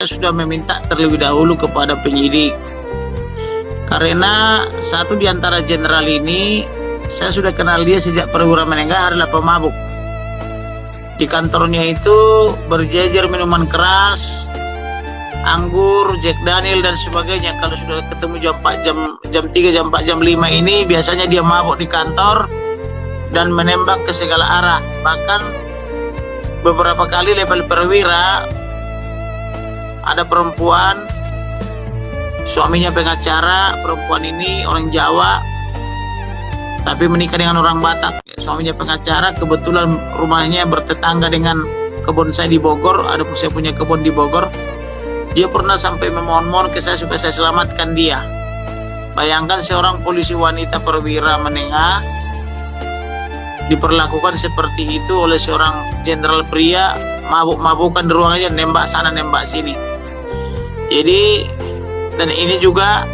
sudah meminta terlebih dahulu kepada penyidik. Karena satu di antara jenderal ini, saya sudah kenal dia sejak perwira menengah, adalah pemabuk. Di kantornya itu berjejer minuman keras, anggur, Jack Daniel dan sebagainya. Kalau sudah ketemu jam 3, jam 4, jam 5 ini biasanya dia mabuk di kantor dan menembak ke segala arah. Bahkan beberapa kali level perwira ada perempuan, suaminya pengacara, perempuan ini orang Jawa tapi menikah dengan orang Batak. Suaminya pengacara, kebetulan rumahnya bertetangga dengan kebun saya di Bogor, saya punya kebun di Bogor. Dia pernah sampai memohon-mohon ke saya supaya saya selamatkan dia. Bayangkan seorang polisi wanita perwira menengah diperlakukan seperti itu oleh seorang jenderal pria, mabuk-mabukan di ruangannya, nembak sana nembak sini. Jadi, dan ini juga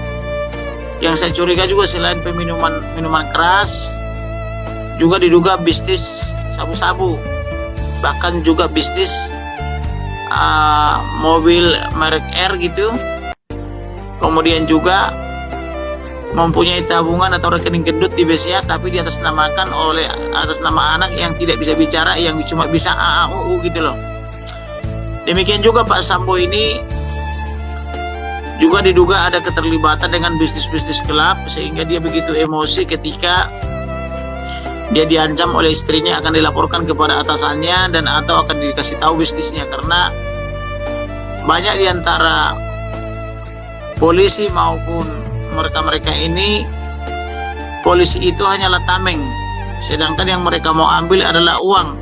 yang saya curiga juga selain minuman keras, juga diduga bisnis sabu-sabu, bahkan juga bisnis mobil merek R gitu. Kemudian juga mempunyai tabungan atau rekening gendut di BCA, tapi di atas nama anak yang tidak bisa bicara, yang cuma bisa AAUU gitu loh. Demikian juga Pak Sambo ini juga diduga ada keterlibatan dengan bisnis-bisnis gelap, sehingga dia begitu emosi ketika dia diancam oleh istrinya akan dilaporkan kepada atasannya dan atau akan dikasih tahu bisnisnya. Karena banyak diantara polisi maupun mereka ini, polisi itu hanyalah tameng, sedangkan yang mereka mau ambil adalah uang.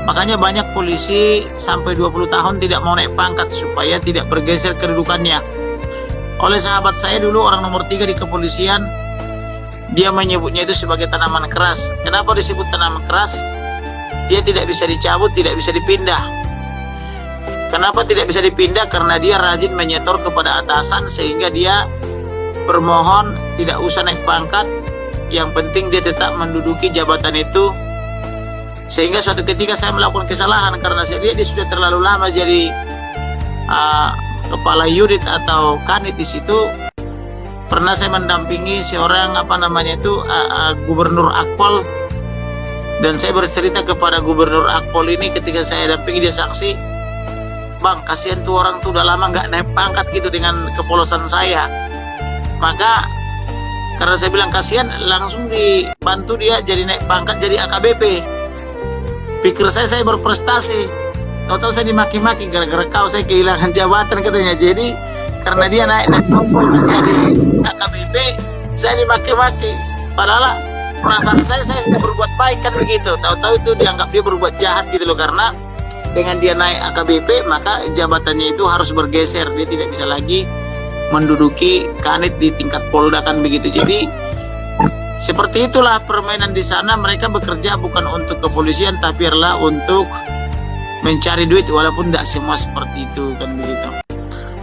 Makanya banyak polisi sampai 20 tahun tidak mau naik pangkat supaya tidak bergeser kedudukannya. Oleh sahabat saya dulu, orang nomor 3 di kepolisian, dia menyebutnya itu sebagai tanaman keras. Kenapa disebut tanaman keras? Dia tidak bisa dicabut, tidak bisa dipindah. Kenapa tidak bisa dipindah? Karena dia rajin menyetor kepada atasan, sehingga dia bermohon tidak usah naik pangkat, yang penting dia tetap menduduki jabatan itu. Sehingga suatu ketika saya melakukan kesalahan karena saya lihat dia sudah terlalu lama jadi kepala unit atau kanit di situ. Pernah saya mendampingi seorang gubernur Akpol, dan saya bercerita kepada gubernur Akpol ini ketika saya dampingi dia saksi, "Bang, kasihan tuh orang tuh udah lama nggak naik pangkat gitu dengan kepolosan saya." Maka karena saya bilang kasihan, langsung dibantu dia jadi naik pangkat jadi AKBP. Pikir saya berprestasi. Tahu-tahu saya dimaki-maki, gara-gara kau saya kehilangan jabatan katanya. Jadi karena dia naik menjadi AKBP, saya dimaki-maki. Padahal perasaan saya tidak berbuat baik kan begitu. Tahu-tahu itu dianggap dia berbuat jahat gitu loh. Karena dengan dia naik AKBP, maka jabatannya itu harus bergeser. Dia tidak bisa lagi menduduki kanit di tingkat Polda kan begitu. Jadi seperti itulah permainan di sana. Mereka bekerja bukan untuk kepolisian, tapi adalah untuk mencari duit, walaupun tidak semua seperti itu kan begitu.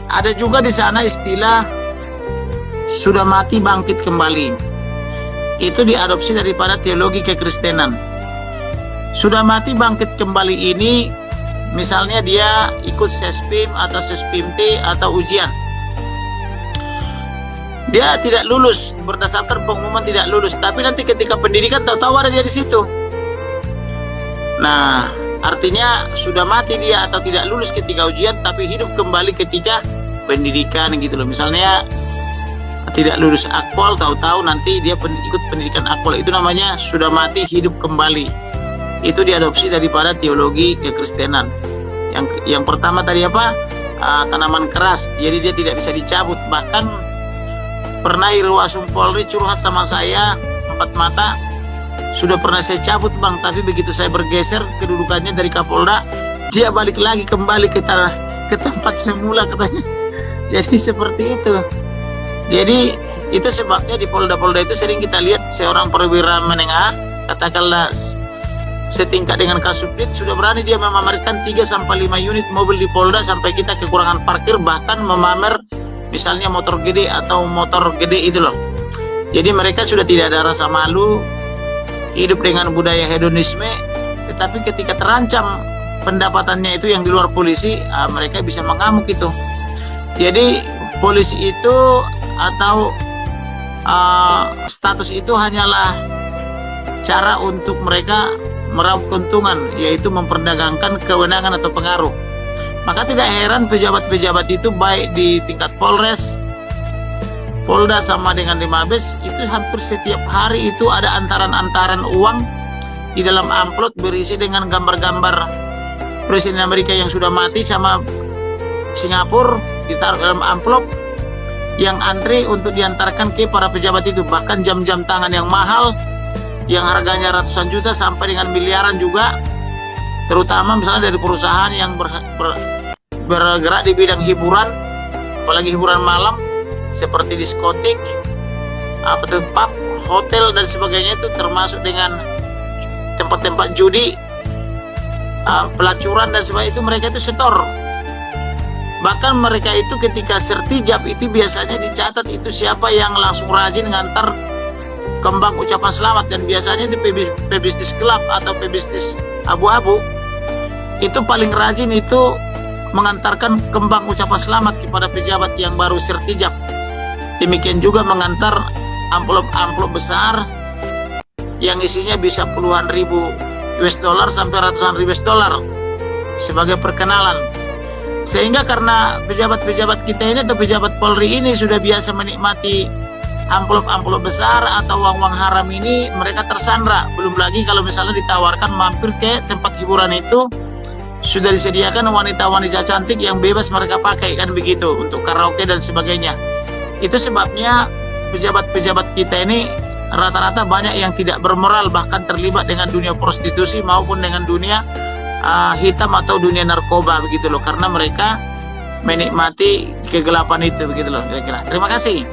Ada juga di sana istilah sudah mati bangkit kembali. Itu diadopsi daripada teologi kekristenan. Sudah mati bangkit kembali ini, misalnya dia ikut sespim atau sespim T atau ujian. Dia tidak lulus berdasarkan pengumuman tidak lulus, tapi nanti ketika pendidikan tahu-tahu ada dia di situ. Nah, artinya sudah mati dia atau tidak lulus ketika ujian, tapi hidup kembali ketika pendidikan gitu loh. Misalnya tidak lulus Akpol, tahu-tahu nanti dia ikut pendidikan Akpol. Itu namanya sudah mati hidup kembali. Itu diadopsi daripada teologi kekristenan. Yang pertama tadi tanaman keras, jadi dia tidak bisa dicabut. Bahkan pernah Irwasum Polri curhat sama saya, 4 mata, sudah pernah saya cabut bang, tapi begitu saya bergeser kedudukannya dari Kapolda, dia balik lagi kembali ke tempat semula katanya. Jadi seperti itu. Jadi itu sebabnya di Polda-Polda itu sering kita lihat seorang perwira menengah, katakanlah setingkat dengan Kasubdit, sudah berani dia memamerkan 3-5 unit mobil di Polda sampai kita kekurangan parkir, bahkan memamer misalnya motor gede atau motor gede itu loh. Jadi mereka sudah tidak ada rasa malu, hidup dengan budaya hedonisme. Tetapi ketika terancam pendapatannya itu yang di luar polisi, mereka bisa mengamuk itu. Jadi polisi itu atau status itu hanyalah cara untuk mereka meraup keuntungan, yaitu memperdagangkan kewenangan atau pengaruh. Maka tidak heran pejabat-pejabat itu baik di tingkat Polres, Polda sama dengan di Mabes itu hampir setiap hari itu ada antaran-antaran uang di dalam amplop berisi dengan gambar-gambar Presiden Amerika yang sudah mati sama Singapura, ditaruh dalam amplop yang antri untuk diantarkan ke para pejabat itu. Bahkan jam-jam tangan yang mahal yang harganya ratusan juta sampai dengan miliaran juga, terutama misalnya dari perusahaan yang bergerak di bidang hiburan, apalagi hiburan malam seperti diskotik, pub, hotel dan sebagainya, itu termasuk dengan tempat-tempat judi, pelacuran dan sebagainya, itu mereka itu setor. Bahkan mereka itu ketika sertijab itu biasanya dicatat itu siapa yang langsung rajin ngantar kembang ucapan selamat, dan biasanya itu pebisnis gelap atau pebisnis abu-abu itu paling rajin itu mengantarkan kembang ucapan selamat kepada pejabat yang baru sertijab. Demikian juga mengantar amplop-amplop besar yang isinya bisa puluhan ribu US dollar sampai ratusan ribu US dollar sebagai perkenalan. Sehingga karena pejabat-pejabat kita ini atau pejabat Polri ini sudah biasa menikmati amplop-amplop besar atau uang-uang haram ini, mereka tersandra. Belum lagi kalau misalnya ditawarkan mampir ke tempat hiburan itu, sudah disediakan wanita-wanita cantik yang bebas mereka pakai, kan begitu, untuk karaoke dan sebagainya. Itu sebabnya pejabat-pejabat kita ini rata-rata banyak yang tidak bermoral, bahkan terlibat dengan dunia prostitusi maupun dengan dunia hitam atau dunia narkoba, begitu loh, karena mereka menikmati kegelapan itu, begitu loh kira-kira. Terima kasih.